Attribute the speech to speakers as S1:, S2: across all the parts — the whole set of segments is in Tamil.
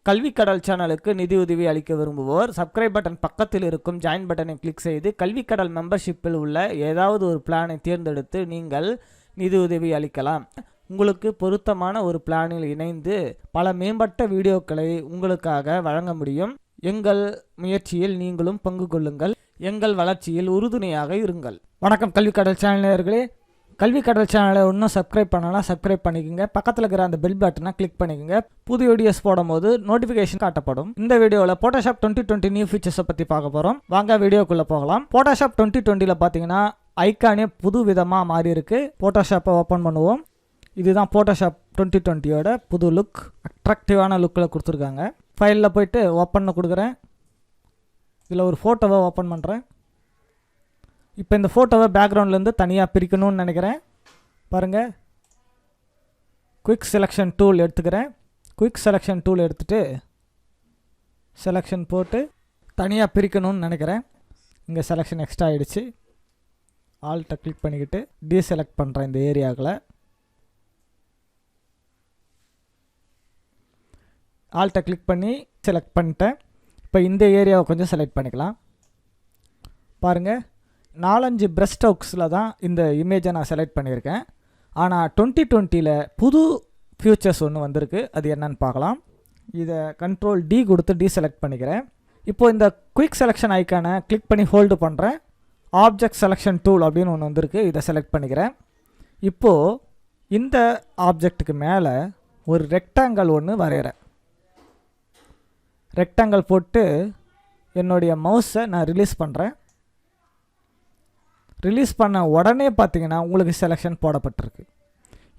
S1: கல்விக்கடல் சேனலுக்கு நிதியுதவி அளிக்க விரும்புவோர் சப்ஸ்கிரைப் பட்டன் பக்கத்தில் இருக்கும் ஜாயின் பட்டனை கிளிக் செய்து கல்விக்கடல் மெம்பர்ஷிப்பில் உள்ள ஏதாவது ஒரு பிளானை தேர்ந்தெடுத்து நீங்கள் நிதியுதவி அளிக்கலாம். உங்களுக்கு பொருத்தமான ஒரு பிளானில் இணைந்து பல மேம்பட்ட வீடியோக்களை உங்களுக்காக வழங்க முடியும். எங்கள் முயற்சியில் நீங்களும் பங்கு கொள்ளுங்கள். எங்கள் வளர்ச்சியில் உறுதுணையாக இருங்கள். வணக்கம் கல்விக்கடல் சேனலர்களே. கல்விக்கடல் சேனலை இன்னும் சப்ஸ்கிரைப் பண்ணலாம், சப்ஸ்கிரைப் பண்ணிக்கோங்க. பக்கத்தில் இருக்கிற அந்த பெல் பட்டனை கிளிக் பண்ணிக்கோங்க. புது வீடியோஸ் போடும்போது நோட்டிஃபிகேஷன் காட்டப்படும். இந்த வீடியோவில் போட்டோஷாப் 2020 நியூ ஃபீச்சர்ஸை பற்றி பார்க்க போகிறோம். வாங்க வீடியோக்குள்ளே போகலாம். போட்டோஷாப் 2020 பார்த்தீங்கன்னா ஐக்கானே புது விதமாக மாறி இருக்கு. போட்டோஷாப்பை ஓப்பன் பண்ணுவோம். இதுதான் போட்டோஷாப் 2020யோட புது லுக். அட்ராக்டிவான லுக்கில் கொடுத்துருக்காங்க. ஃபைலில் போயிட்டு ஓப்பன் கொடுக்குறேன். இதில் ஒரு ஃபோட்டோவை ஓப்பன் பண்ணுறேன். இப்போ இந்த ஃபோட்டோவை பேக்ரவுண்ட்லேருந்து தனியாக பிரிக்கணும்னு நினைக்கிறேன். பாருங்கள், குயிக் செலெக்ஷன் டூல் எடுத்துக்கிறேன். குயிக் செலெக்ஷன் டூல் எடுத்துகிட்டு செலெக்ஷன் போட்டு தனியாக பிரிக்கணும்னு நினைக்கிறேன். இங்கே செலெக்ஷன் எக்ஸ்ட்ரா ஆகிடுச்சு. ஆல்ட்டை கிளிக் பண்ணிக்கிட்டு டீசெலக்ட் பண்ணுறேன். இந்த ஏரியாவில் ஆல்ட்டை கிளிக் பண்ணி செலக்ட் பண்ணிட்டேன். இப்போ இந்த ஏரியாவை கொஞ்சம் செலக்ட் பண்ணிக்கலாம். பாருங்கள், 4-5 பிரஷ் ஸ்ட்ரோக்ஸில் தான் இந்த இமேஜை நான் செலக்ட் பண்ணியிருக்கேன். ஆனால் 2020 புது ஃபியூச்சர்ஸ் ஒன்று வந்திருக்கு. அது என்னன்னு பார்க்கலாம். இதை Ctrl D கொடுத்து டீசெலக்ட் பண்ணிக்கிறேன். இப்போது இந்த குயிக் செலெக்ஷன் ஐக்கானை கிளிக் பண்ணி ஹோல்டு பண்ணுறேன். ஆப்ஜெக்ட் செலெக்ஷன் டூல் அப்படின்னு ஒன்று வந்திருக்கு. இதை செலக்ட் பண்ணிக்கிறேன். இப்போது இந்த ஆப்ஜெக்ட்டுக்கு மேலே ஒரு ரெக்டாங்கிள் ஒன்று வரைகிறேன். ரெக்டாங்கிள் போட்டு என்னுடைய மவுஸை நான் ரிலீஸ் பண்ணுறேன். ரிலீஸ் பண்ண உடனே பார்த்தீங்கன்னா உங்களுக்கு செலெக்ஷன் போடப்பட்டிருக்கு.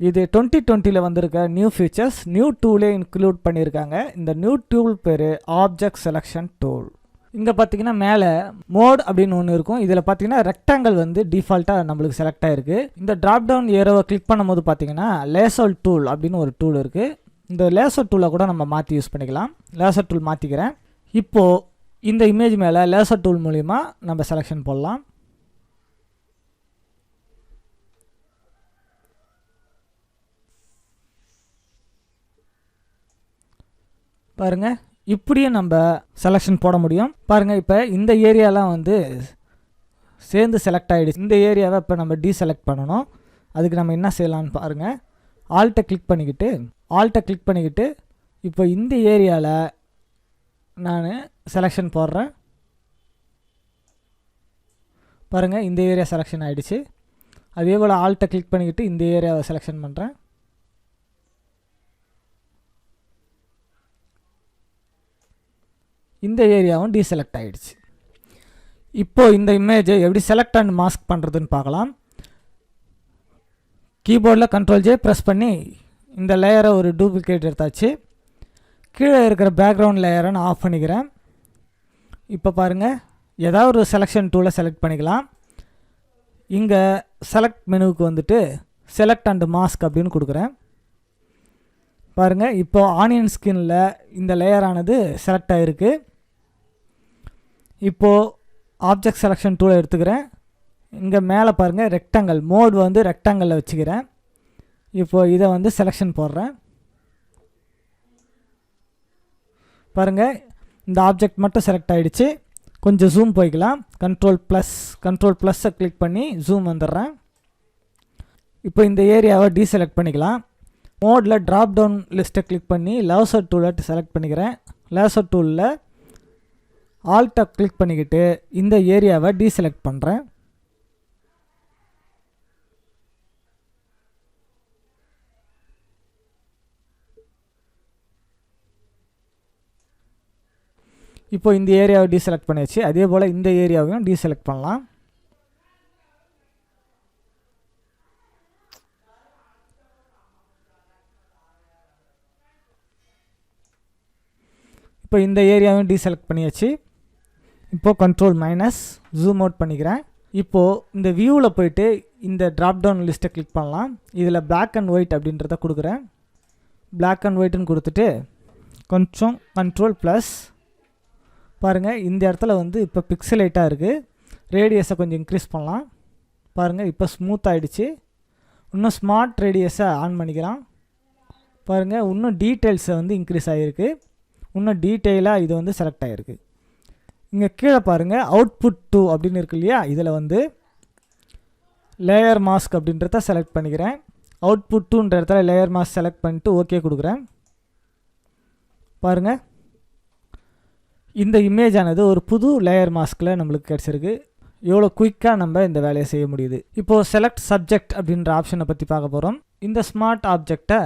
S1: இது 2020 வந்திருக்க நியூ ஃபீச்சர்ஸ். நியூ டூலே இன்க்ளூட் பண்ணியிருக்காங்க. இந்த நியூ டூல் பேர் ஆப்ஜெக்ட் செலெக்ஷன் டூல். இங்கே பார்த்தீங்கன்னா மேலே மோட் அப்படின்னு ஒன்று இருக்கும். இதில் பார்த்தீங்கன்னா ரெக்டாங்கிள் வந்து டிஃபால்ட்டாக நம்மளுக்கு செலக்ட் ஆகிருக்கு. இந்த ட்ராப் டவுன் ஏரோவை கிளிக் பண்ணும்போது பார்த்தீங்கன்னா லேசர் டூல் அப்படின்னு ஒரு டூல் இருக்குது. இந்த லேசர் டூலை கூட நம்ம மாற்றி யூஸ் பண்ணிக்கலாம். லேசர் டூல் மாற்றிக்கிறேன். இப்போது இந்த இமேஜ் மேலே லேசர் டூல் மூலிமா நம்ம செலெக்ஷன் போடலாம். பாருங்கள், இப்படியே நம்ம செலெக்ஷன் போட முடியும். பாருங்கள், இப்போ இந்த ஏரியாலாம் வந்து சேர்ந்து செலக்ட் ஆகிடுச்சு. இந்த ஏரியாவை இப்போ நம்ம டீசெலக்ட் பண்ணணும். அதுக்கு நம்ம என்ன செய்யலான்னு பாருங்கள். ஆல்ட்டை கிளிக் பண்ணிக்கிட்டு இப்போ இந்த ஏரியாவில் நான் செலெக்ஷன் போடுறேன். பாருங்கள், இந்த ஏரியா செலெக்ஷன் ஆகிடுச்சு. அதே போல் ஆல்ட்டை கிளிக் பண்ணிக்கிட்டு இந்த ஏரியாவை செலெக்ஷன் பண்ணுறேன். இந்த ஏரியாவும் டீசெலக்ட் ஆகிடுச்சு. இப்போது இந்த இமேஜை எப்படி செலக்ட் அண்ட் மாஸ்க் பண்ணுறதுன்னு பார்க்கலாம். கீபோர்டில் Ctrl J ப்ரெஸ் பண்ணி இந்த லேயரை ஒரு டூப்ளிகேட் எடுத்தாச்சு. கீழே இருக்கிற பேக்ரவுண்ட் லேயரை நான் ஆஃப் பண்ணிக்கிறேன். இப்போ பாருங்கள், ஏதாவது ஒரு செலெக்ஷன் டூலை செலக்ட் பண்ணிக்கலாம். இங்கே செலக்ட் மெனுவுக்கு வந்துட்டு செலக்ட் அண்ட் மாஸ்க் அப்படின்னு கொடுக்குறேன். பாருங்கள், இப்போது ஆனியன் ஸ்கின்னில் இந்த லேயரானது செலக்ட் ஆகிருக்கு. இப்போது ஆப்ஜெக்ட் செலெக்ஷன் டூலை எடுத்துக்கிறேன். இங்கே மேலே பாருங்கள், ரெக்டாங்கிள் மோட் வந்து ரெக்டாங்கிளில் வச்சுக்கிறேன். இப்போது இதை வந்து செலெக்ஷன் போடுறேன். பாருங்கள், இந்த ஆப்ஜெக்ட் மட்டும் செலக்ட் ஆகிடுச்சு. கொஞ்சம் ஜூம் போய்க்கலாம். கண்ட்ரோல் ப்ளஸ்ஸை கிளிக் பண்ணி ஜூம் வந்துடுறேன். இப்போ இந்த ஏரியாவை டீசெலக்ட் பண்ணிக்கலாம். மோடில் ட்ராப் டவுன் லிஸ்ட்டை கிளிக் பண்ணி லேசர் டூலை செலக்ட் பண்ணிக்கிறேன். லேசர் டூலில் ஆல்ட்டை கிளிக் பண்ணிக்கிட்டு இந்த ஏரியாவை டீசெலக்ட் பண்ணுறேன். இப்போ இந்த ஏரியாவை டீசெலக்ட் பண்ணியாச்சு. அதே போல் இந்த ஏரியாவையும் டீசெலக்ட் பண்ணலாம். இப்போ இந்த ஏரியாவையும் டீசெலக்ட் பண்ணியாச்சு. இப்போது Ctrl- ஜூம் அவுட் பண்ணிக்கிறேன். இப்போது இந்த வியூவில் போயிட்டு இந்த ட்ராப் டவுன் லிஸ்ட்டை கிளிக் பண்ணலாம். இதில் Black and White அப்படின்றத கொடுக்குறேன். Black and Whiteன்னு கொடுத்துட்டு கொஞ்சம் Ctrl+. பாருங்கள், இந்த இடத்துல வந்து இப்போ பிக்சலைட்டாக இருக்குது. ரேடியஸை கொஞ்சம் இன்க்ரீஸ் பண்ணலாம். பாருங்கள், இப்போ ஸ்மூத் ஆகிடுச்சு. இன்னும் ஸ்மார்ட் ரேடியஸை ஆன் பண்ணிக்கலாம். பாருங்கள், இன்னும் டீட்டெயில்ஸை வந்து இன்க்ரீஸ் ஆகிருக்கு. இன்னும் டீட்டெயிலாக இது வந்து செலக்ட் ஆகிருக்கு. இங்கே கீழே பாருங்கள் அவுட்புட் 2 அப்படின்னு இருக்கு இல்லையா, இதில் வந்து லேயர் மாஸ்க் அப்படின்றத செலக்ட் பண்ணிக்கிறேன். அவுட்புட் 2ன்ற இடத்துல லேயர் மாஸ்க் செலக்ட் பண்ணிட்டு ஓகே கொடுக்குறேன். பாருங்கள், இந்த இமேஜ் ஆனது ஒரு புது லேயர் மாஸ்கில் நம்மளுக்கு கிடச்சிருக்கு. எவ்வளோ குயிக்காக நம்ம இந்த வேலையை செய்ய முடியுது. இப்போது செலக்ட் சப்ஜெக்ட் அப்படின்ற ஆப்ஷனை பற்றி பார்க்க போகிறோம். இந்த ஸ்மார்ட் ஆப்ஜெக்டை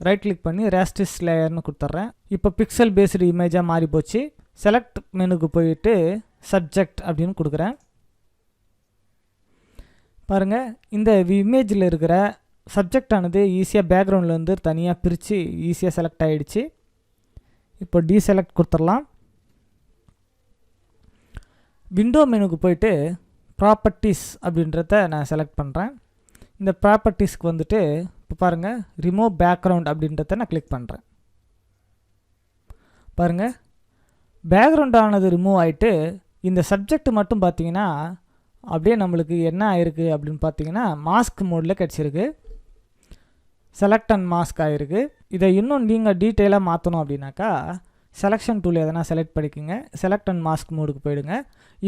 S1: ரைட் கிளிக் பண்ணி ரேஸ்டிஸ் லேயர்னு கொடுத்துட்றேன். இப்போ பிக்சல் பேஸ்டு இமேஜாக மாறி போச்சு. செலக்ட் மெனுக்கு போயிட்டு சப்ஜெக்ட் அப்படின்னு கொடுக்குறேன். பாருங்கள், இந்த இமேஜில் இருக்கிற சப்ஜெக்ட் ஆனது ஈஸியாக பேக்ரவுண்ட்லேருந்து தனியாக பிரித்து ஈஸியாக செலக்ட் ஆகிடுச்சு. இப்போ டீசெலக்ட் கொடுத்துடலாம். விண்டோ மெனுக்கு போயிட்டு ப்ராப்பர்ட்டிஸ் அப்படின்றத நான் செலக்ட் பண்ணுறேன். இந்த ப்ராப்பர்ட்டிஸ்க்கு வந்துட்டு இப்போ பாருங்கள் ரிமூவ் பேக்ரவுண்ட் அப்படின்றத நான் கிளிக் பண்ணுறேன். பாருங்கள், பேக்ரவுண்ட் ஆனது ரிமூவ் ஆகிட்டு இந்த சப்ஜெக்ட் மட்டும் பார்த்தீங்கன்னா அப்படியே நம்மளுக்கு என்ன ஆயிருக்கு அப்படின்னு பார்த்தீங்கன்னா மாஸ்க் மோடில் கிடச்சிருக்கு. செலக்ட் அண்ட் மாஸ்க் ஆகிருக்கு. இதை இன்னும் நீங்கள் டீட்டெயிலாக மாற்றணும் அப்படின்னாக்கா செலெக்ஷன் டூல் எதனா செலக்ட் பண்ணிக்கோங்க. செலக்ட் அண்ட் மாஸ்க் மோடுக்கு போயிடுங்க.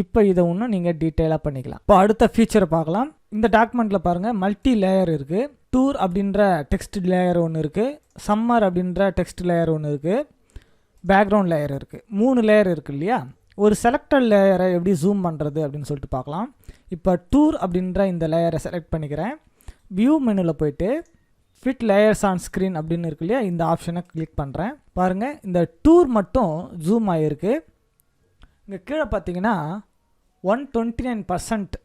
S1: இப்போ இதை இன்னும் நீங்கள் டீட்டெயிலாக பண்ணிக்கலாம். இப்போ அடுத்த ஃபீச்சரை பார்க்கலாம். இந்த டாக்குமெண்ட்டில் பாருங்கள் மல்டி லேயர் இருக்குது. டூர் அப்படின்ற டெக்ஸ்ட் லேயர் ஒன்று இருக்குது, சம்மர் அப்படின்ற டெக்ஸ்ட் லேயர் ஒன்று இருக்குது, பேக்ரவுண்ட் லேயர் இருக்குது. 3 லேயர் இருக்குது இல்லையா. ஒரு செலக்டட் லேயரை எப்படி ஜூம் பண்ணுறது அப்படின்னு சொல்லிட்டு பார்க்கலாம். இப்போ டூர் அப்படின்ற இந்த லேயரை செலக்ட் பண்ணிக்கிறேன். வியூ மெனுவில் போயிட்டு ஃபிட் லேயர்ஸ் ஆன் ஸ்க்ரீன் அப்படின்னு இருக்கு இல்லையா, இந்த ஆப்ஷனை கிளிக் பண்ணுறேன். பாருங்கள், இந்த டூர் மட்டும் ஜூம் ஆகிருக்கு. இங்கே கீழே பார்த்தீங்கன்னா 129%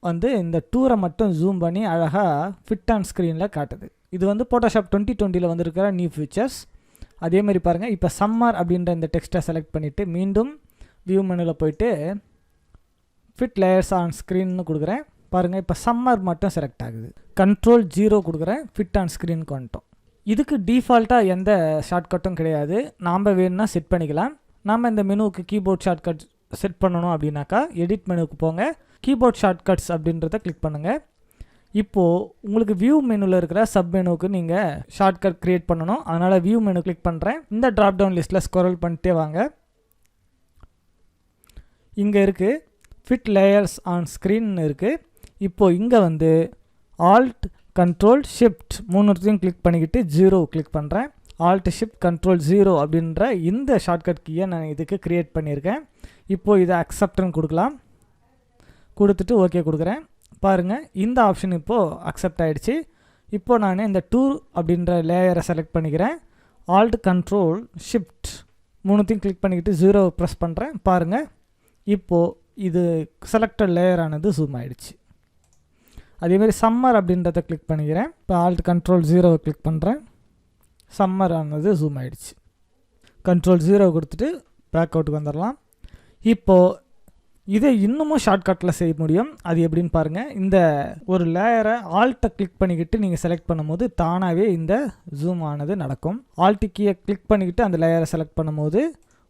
S1: வந்து இந்த டூரை மட்டும் ஜூம் பண்ணி அழகாக ஃபிட் ஆன் ஸ்க்ரீனில் காட்டுது. இது வந்து ஃபோட்டோஷாப் 2020 வந்துருக்கிற நியூ ஃபீச்சர்ஸ். அதேமாதிரி பாருங்கள், இப்போ சம்மர் அப்படின்ற இந்த டெக்ஸ்ட்டை செலக்ட் பண்ணிவிட்டு மீண்டும் வியூ மெனுவில் போயிட்டு ஃபிட் லேயர்ஸ் ஆன் ஸ்க்ரீன்னு கொடுக்குறேன். பாருங்கள், இப்போ சம்மர் மட்டும் செலக்ட் ஆகுது. Ctrl 0 கொடுக்குறேன், ஃபிட் ஆன் ஸ்க்ரீனுக்கு வந்துட்டோம். இதுக்கு டிஃபால்ட்டாக எந்த ஷார்ட்கட்டும் கிடையாது. நாம் வேணும்னா செட் பண்ணிக்கலாம். நாம் இந்த மெனுவுக்கு கீபோர்ட் ஷார்ட்கட் செட் பண்ணணும் அப்படின்னாக்கா எடிட் மெனுவுக்கு போங்க, கீபோர்ட் ஷார்ட்கட்ஸ் அப்படின்றத கிளிக் பண்ணுங்கள். இப்போது உங்களுக்கு வியூ மெனுவில் இருக்கிற சப் மெனுவுக்கு நீங்கள் ஷார்ட்கட் க்ரியேட் பண்ணணும். அதனால் வியூ மெனு கிளிக் பண்ணுறேன். இந்த ட்ராப் டவுன் லிஸ்ட்டில் ஸ்க்ரோல் பண்ணிட்டே வாங்க. இங்கே இருக்குது ஃபிட் லேயர்ஸ் ஆன் ஸ்க்ரீன் இருக்குது. இப்போது இங்கே வந்து ஆல்ட் கண்ட்ரோல் ஷிஃப்ட் 3 கிளிக் பண்ணிக்கிட்டு 0 கிளிக் பண்ணுறேன். ஆல்ட் ஷிஃப்ட் கண்ட்ரோல் 0 அப்படின்ற இந்த ஷார்ட்கட் கீயை நான் இதுக்கு க்ரியேட் பண்ணியிருக்கேன். இப்போது இதை அக்செப்ட்னு கொடுக்கலாம். கொடுத்துட்டு ஓகே கொடுக்குறேன். பாருங்கள், இந்த ஆப்ஷன் இப்போது அக்செப்ட் ஆகிடுச்சு. இப்போது நான் இந்த டூர் அப்படின்ற லேயரை செலக்ட் பண்ணிக்கிறேன். ஆல்ட் கண்ட்ரோல் ஷிஃப்ட் 3 கிளிக் பண்ணிக்கிட்டு 0 ப்ரெஸ் பண்ணுறேன். பாருங்கள், இப்போது இது செலக்டட் லேயரானது ஜூம் ஆகிடுச்சு. அதேமாதிரி சம்மர் அப்படின்றத கிளிக் பண்ணிக்கிறேன். இப்போ ஆல்ட் கண்ட்ரோல் 0 கிளிக் பண்ணுறேன். சம்மர் ஆனது ஜூம் ஆகிடுச்சு. Ctrl 0 கொடுத்துட்டு பேக் அவுட்டுக்கு வந்துடலாம். இப்போது இதை இன்னமும் ஷார்ட்கட்டில் செய்ய முடியும். அது எப்படின்னு பாருங்கள். இந்த ஒரு லேயரை ஆல்ட்டை கிளிக் பண்ணிக்கிட்டு நீங்கள் செலக்ட் பண்ணும்போது தானாகவே இந்த ஜூம் ஆனது நடக்கும். ஆல்ட் கீயை கிளிக் பண்ணிக்கிட்டு அந்த லேயரை செலக்ட் பண்ணும்போது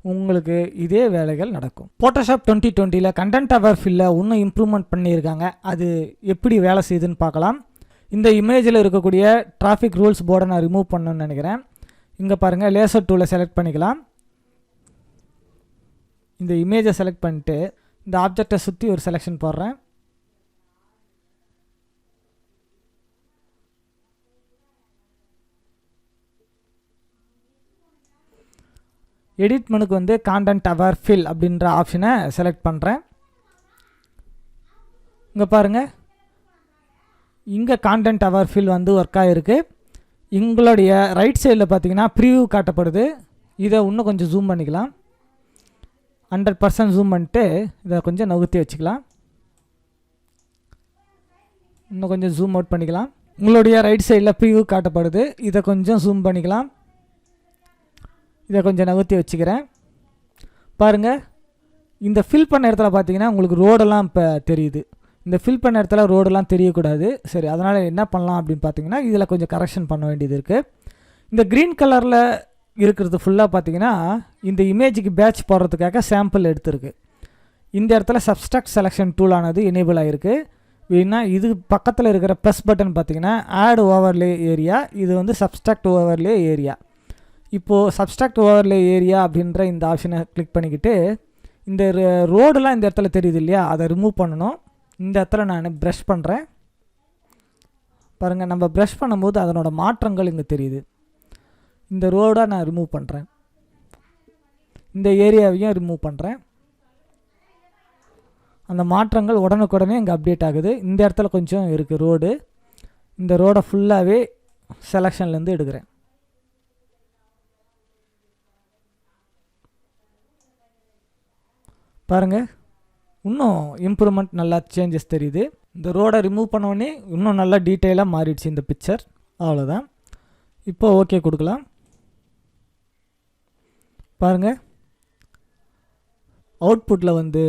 S1: உங்களுக்கு இதே வேலைகள் நடக்கும். ஃபோட்டோஷாப் 2020 கண்டென்ட் அவர் ஃபில்ல இன்னும் இம்ப்ரூவ்மெண்ட் பண்ணியிருக்காங்க. அது எப்படி வேலை செய்யுதுன்னு பார்க்கலாம். இந்த இமேஜில் இருக்கக்கூடிய டிராஃபிக் ரூல்ஸ் போர்டை நான் ரிமூவ் பண்ணணும்னு நினைக்கிறேன். இங்கே பாருங்கள், லேசர் டூலை செலக்ட் பண்ணிக்கலாம். இந்த இமேஜை செலக்ட் பண்ணிட்டு இந்த ஆப்ஜெக்டை சுற்றி ஒரு செலெக்ஷன் போடுறேன். எடிட் மெனுக்கு வந்து கான்டென்ட் அவர் ஃபில் அப்படின்ற ஆப்ஷனை செலக்ட் பண்ணுறேன். இங்கே பாருங்கள், இங்கே கான்டென்ட் அவர் ஃபில் வந்து ஒர்க் ஆகிருக்கு. உங்களுடைய ரைட் சைடில் பார்த்தீங்கன்னா ப்ரிவ்யூ காட்டப்படுது. இதை இன்னும் கொஞ்சம் ஜூம் பண்ணிக்கலாம். 100% ஜூம் பண்ணிட்டு இதை கொஞ்சம் நகர்த்தி வச்சுக்கலாம். இன்னும் கொஞ்சம் ஜூம் அவுட் பண்ணிக்கலாம். உங்களுடைய ரைட் சைடில் ப்ரிவ்யூ காட்டப்படுது. இதை கொஞ்சம் ஜூம் பண்ணிக்கலாம். இதை கொஞ்சம் நகர்த்தி வச்சுக்கிறேன். பாருங்கள், இந்த ஃபில் பண்ண இடத்துல பார்த்தீங்கன்னா உங்களுக்கு ரோடெல்லாம் இப்போ தெரியுது. இந்த ஃபில் பண்ண இடத்துல ரோடெல்லாம் தெரியக்கூடாது. சரி, அதனால் என்ன பண்ணலாம் அப்படின்னு பார்த்தீங்கன்னா இதில் கொஞ்சம் கரெக்ஷன் பண்ண வேண்டியது இருக்குது. இந்த க்ரீன் கலரில் இருக்கிறது ஃபுல்லாக பார்த்தீங்கன்னா இந்த இமேஜுக்கு பேட்ச் போடுறதுக்காக சாம்பிள் எடுத்துருக்கு. இந்த இடத்துல சப்ஸ்ட்ராக்ட் செலெக்ஷன் டூலானது எனேபிள் ஆகிருக்கு. ஏன்னா இது பக்கத்தில் இருக்கிற ப்ளஸ் பட்டன் பார்த்தீங்கன்னா ஆட் ஓவர்லே ஏரியா, இது வந்து சப்ஸ்ட்ராக்ட் ஓவர்லே ஏரியா. இப்போது சப்ஸ்ட்ராக்ட் ஓவர்லே ஏரியா அப்படின்ற இந்த ஆப்ஷனை கிளிக் பண்ணிக்கிட்டு இந்த ரோடெலாம் இந்த இடத்துல தெரியுது இல்லையா, அதை ரிமூவ் பண்ணணும். இந்த இடத்துல நான் ப்ரஷ் பண்ணுறேன். பாருங்கள், நம்ம ப்ரஷ் பண்ணும்போது அதனோட மாற்றங்கள் இங்கே தெரியுது. இந்த ரோடை நான் ரிமூவ் பண்ணுறேன். இந்த ஏரியாவையும் ரிமூவ் பண்ணுறேன். அந்த மாற்றங்கள் உடனுக்குடனே இங்கே அப்டேட் ஆகுது. இந்த இடத்துல கொஞ்சம் இருக்குது ரோடு. இந்த ரோடை ஃபுல்லாகவே செலெக்ஷன்லேருந்து எடுக்கிறேன். பாருங்கள், இன்னும் இம்ப்ரூவ்மெண்ட் நல்லா சேஞ்சஸ் தெரியுது. இந்த ரோடை ரிமூவ் பண்ணோடனே இன்னும் நல்லா டீட்டெயிலாக மாறிடுச்சு இந்த பிக்சர். அவ்வளோதான். இப்போ ஓகே கொடுக்கலாம். பாருங்கள், அவுட்புட்டில் வந்து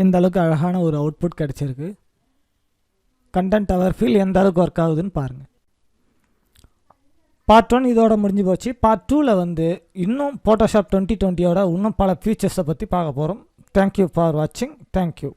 S1: எந்த அளவுக்கு அழகான ஒரு அவுட்புட் கிடச்சிருக்கு. கண்டென்ட் அவர் ஃபீல் எந்த அளவுக்கு ஒர்க் ஆகுதுன்னு பாருங்கள். பார்ட் 1 இதோட முடிஞ்சு போச்சு. பார்ட் 2ல் வந்து இன்னும் ஃபோட்டோஷாப் 2020 இன்னும் பல ஃபீச்சர்ஸை பற்றி பார்க்க போகிறோம். தேங்க்யூ ஃபார் வாட்சிங். தேங்க்யூ.